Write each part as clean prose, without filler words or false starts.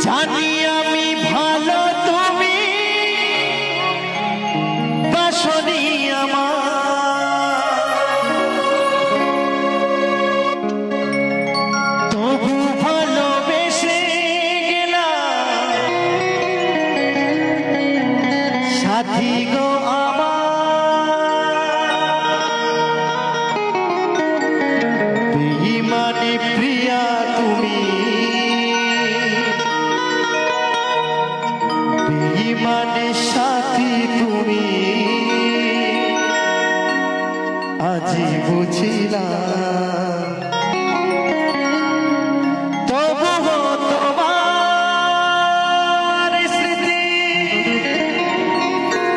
জানি আমি ভালো তুমি বাসনি আমার, তবু ভালোবেসে গেলাম সাথী গো আমার। বেঈমানি প্রিয়া তুমি, বেঈমানি সাথী তুমি, আজি বুঝিলাম। তবুও তোমার স্মৃতি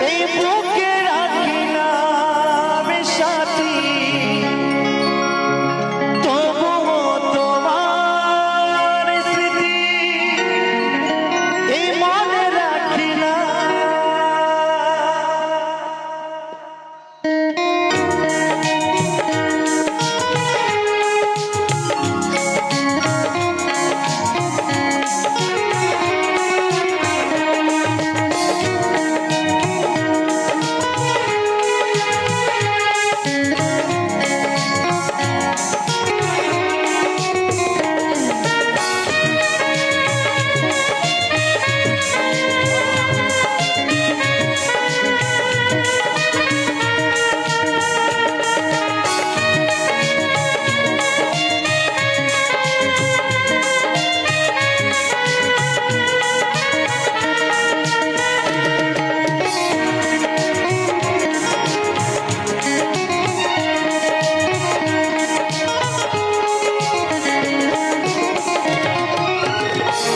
এই বুকে রাখিলাম সাথী, তবুও তোমার স্মৃতি এই মনে রাখিলাম।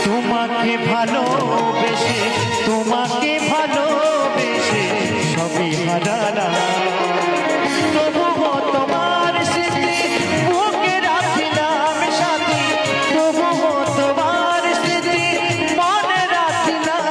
তোমাকে ভালোবেসে, তোমাকে ভালোবেসে সবই হারালাম, তবুও তোমার স্মৃতি বুকে রাখিলাম সাথী, তবুও তোমার স্মৃতি মনে রাখিলাম।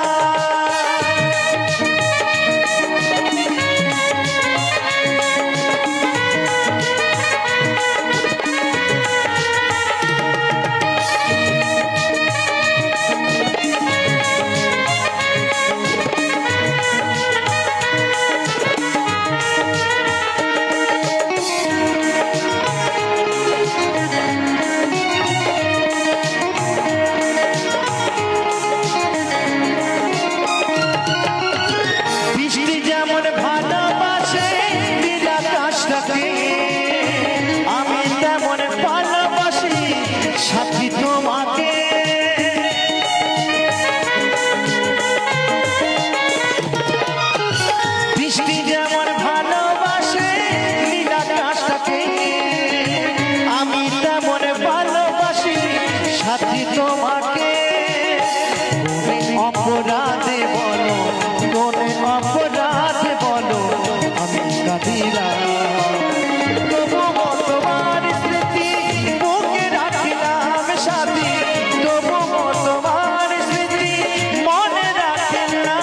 আমি তেমন ভালোবাসি সাথী তোমাকে, বৃষ্টি যেমন ভালোবাসে নীল আকাশটাকে, আমি তেমন ভালোবাসি সাথী তোমাকে। অপরাধে বলো, কোন অপরাধে বলো আমি কাঁদিলাম, তবুও তোমার স্মৃতি বুকে রাখিলাম সাথী, তবুও তোমার স্মৃতি মনে রাখিলাম।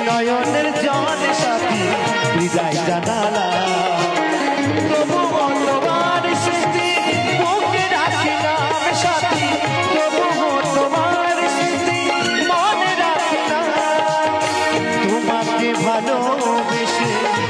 নয়নের জলে সাথী বিদায় জানালা তবু তোমার ভালোবেসে